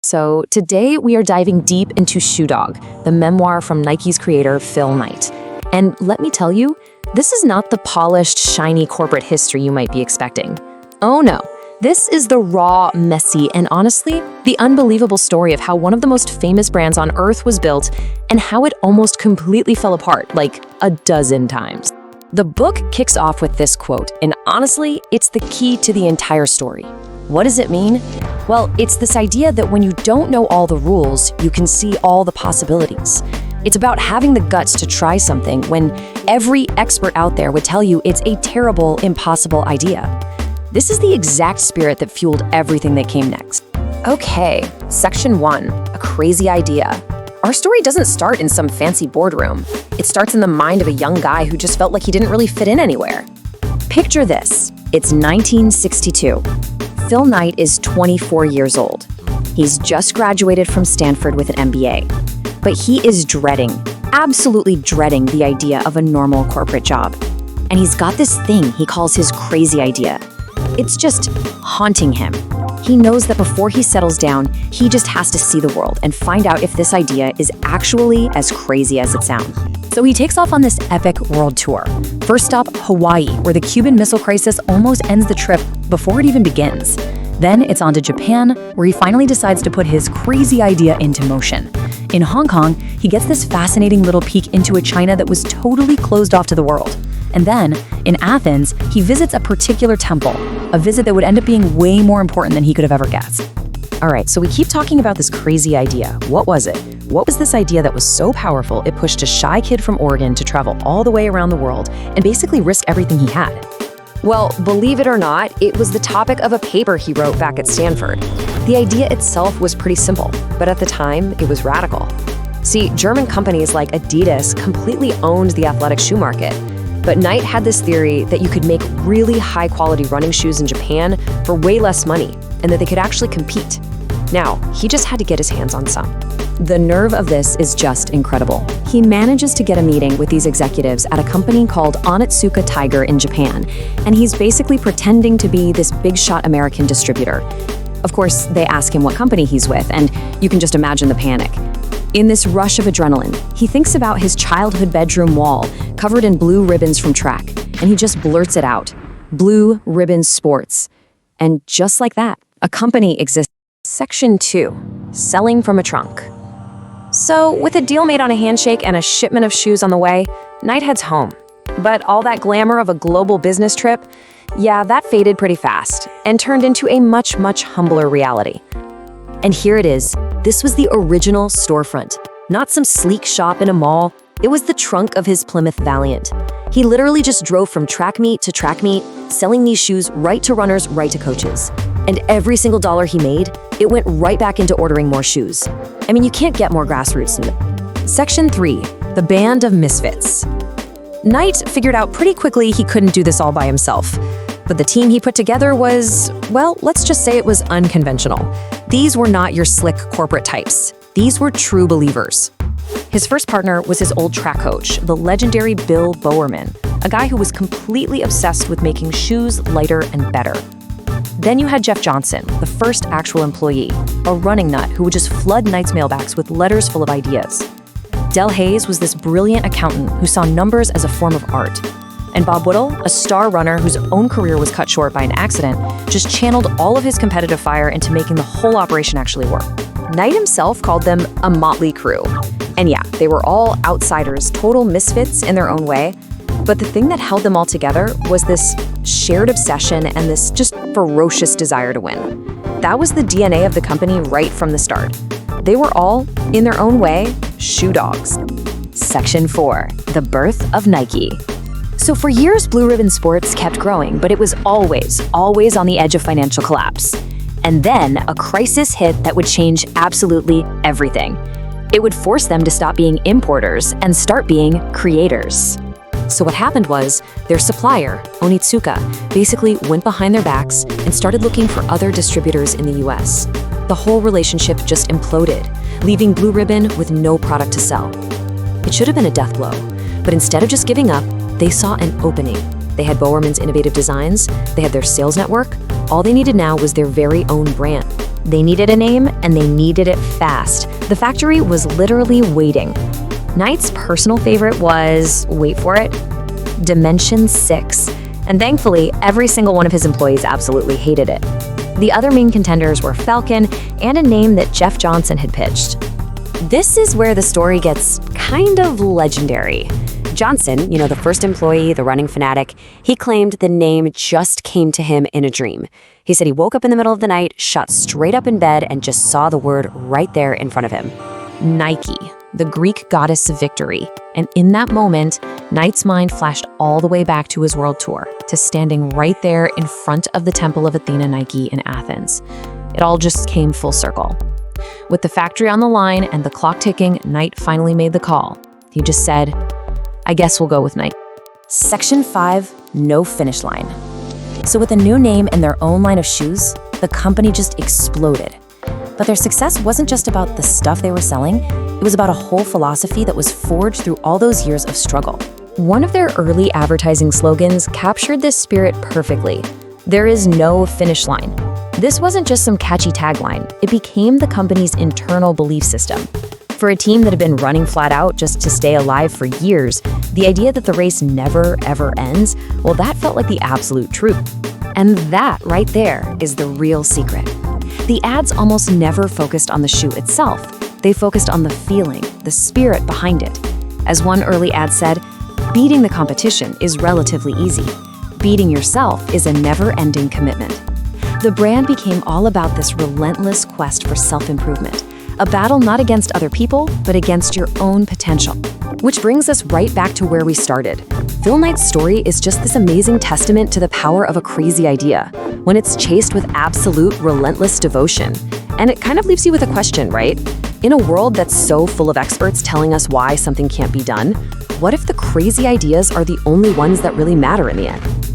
So today we are diving deep into Shoe Dog, the memoir from Nike's creator, Phil Knight. And let me tell you, this is not the polished, shiny corporate history you might be expecting. Oh no, this is the raw, messy, and honestly, the unbelievable story of how one of the most famous brands on earth was built and how it almost completely fell apart like a dozen times. The book kicks off with this quote, and honestly, it's the key to the entire story. What does it mean? Well, it's this idea that when you don't know all the rules, you can see all the possibilities. It's about having the guts to try something when every expert out there would tell you it's a terrible, impossible idea. This is the exact spirit that fueled everything that came next. Okay, section 1, a crazy idea. Our story doesn't start in some fancy boardroom. It starts in the mind of a young guy who just felt like he didn't really fit in anywhere. Picture this, it's 1962. Phil Knight is 24 years old. He's just graduated from Stanford with an MBA. But he is dreading, absolutely dreading the idea of a normal corporate job. And he's got this thing he calls his crazy idea. It's just haunting him. He knows that before he settles down, he just has to see the world and find out if this idea is actually as crazy as it sounds. So he takes off on this epic world tour. First stop, Hawaii, where the Cuban Missile Crisis almost ends the trip before it even begins. Then it's on to Japan, where he finally decides to put his crazy idea into motion. In Hong Kong, he gets this fascinating little peek into a China that was totally closed off to the world. And then, in Athens, he visits a particular temple, a visit that would end up being way more important than he could have ever guessed. All right, so we keep talking about this crazy idea. What was it? What was this idea that was so powerful it pushed a shy kid from Oregon to travel all the way around the world and basically risk everything he had? Well, believe it or not, it was the topic of a paper he wrote back at Stanford. The idea itself was pretty simple, but at the time, it was radical. See, German companies like Adidas completely owned the athletic shoe market. But Knight had this theory that you could make really high-quality running shoes in Japan for way less money, and that they could actually compete. Now, he just had to get his hands on some. The nerve of this is just incredible. He manages to get a meeting with these executives at a company called Onitsuka Tiger in Japan, and he's basically pretending to be this big-shot American distributor. Of course, they ask him what company he's with, and you can just imagine the panic. In this rush of adrenaline, he thinks about his childhood bedroom wall covered in blue ribbons from track, and he just blurts it out. Blue Ribbon Sports. And just like that, a company exists. Section 2, selling from a trunk. So, with a deal made on a handshake and a shipment of shoes on the way, Knight heads home. But all that glamour of a global business trip, yeah, that faded pretty fast and turned into a much, much humbler reality. And here it is. This was the original storefront. Not some sleek shop in a mall. It was the trunk of his Plymouth Valiant. He literally just drove from track meet to track meet, selling these shoes right to runners, right to coaches. And every single dollar he made, it went right back into ordering more shoes. I mean, you can't get more grassroots than that. Section 3, the band of misfits. Knight figured out pretty quickly he couldn't do this all by himself. But the team he put together was, well, let's just say it was unconventional. These were not your slick corporate types. These were true believers. His first partner was his old track coach, the legendary Bill Bowerman, a guy who was completely obsessed with making shoes lighter and better. Then you had Jeff Johnson, the first actual employee, a running nut who would just flood Knight's mailbox with letters full of ideas. Del Hayes was this brilliant accountant who saw numbers as a form of art. And Bob Whittle, a star runner whose own career was cut short by an accident, just channeled all of his competitive fire into making the whole operation actually work. Knight himself called them a motley crew. And yeah, they were all outsiders, total misfits in their own way. But the thing that held them all together was this shared obsession and this just ferocious desire to win. That was the DNA of the company right from the start. They were all, in their own way, shoe dogs. Section 4, the birth of Nike. So for years, Blue Ribbon Sports kept growing, but it was always on the edge of financial collapse. And then a crisis hit that would change absolutely everything. It would force them to stop being importers and start being creators. So what happened was, their supplier, Onitsuka, basically went behind their backs and started looking for other distributors in the US. The whole relationship just imploded, leaving Blue Ribbon with no product to sell. It should have been a death blow, but instead of just giving up, they saw an opening. They had Bowerman's innovative designs, they had their sales network, All they needed now was their very own brand. They needed a name, and they needed it fast. The factory was literally waiting. Knight's personal favorite was, wait for it, Dimension 6. And thankfully, every single one of his employees absolutely hated it. The other main contenders were Falcon and a name that Jeff Johnson had pitched. This is where the story gets kind of legendary. Johnson, the first employee, the running fanatic, he claimed the name just came to him in a dream. He said he woke up in the middle of the night, shot straight up in bed, and just saw the word right there in front of him. Nike, the Greek goddess of victory. And in that moment, Knight's mind flashed all the way back to his world tour, to standing right there in front of the Temple of Athena Nike in Athens. It all just came full circle. With the factory on the line and the clock ticking, Knight finally made the call. He just said, I guess we'll go with Knight. Section 5, no finish line. So with a new name and their own line of shoes, the company just exploded. But their success wasn't just about the stuff they were selling, it was about a whole philosophy that was forged through all those years of struggle. One of their early advertising slogans captured this spirit perfectly. There is no finish line. This wasn't just some catchy tagline, it became the company's internal belief system. For a team that had been running flat out just to stay alive for years, the idea that the race never, ever ends, well, that felt like the absolute truth. And that right there is the real secret. The ads almost never focused on the shoe itself. They focused on the feeling, the spirit behind it. As one early ad said, beating the competition is relatively easy. Beating yourself is a never-ending commitment. The brand became all about this relentless quest for self-improvement, a battle not against other people, but against your own potential. Which brings us right back to where we started. Phil Knight's story is just this amazing testament to the power of a crazy idea, when it's chased with absolute, relentless devotion. And it kind of leaves you with a question, right? In a world that's so full of experts telling us why something can't be done, what if the crazy ideas are the only ones that really matter in the end?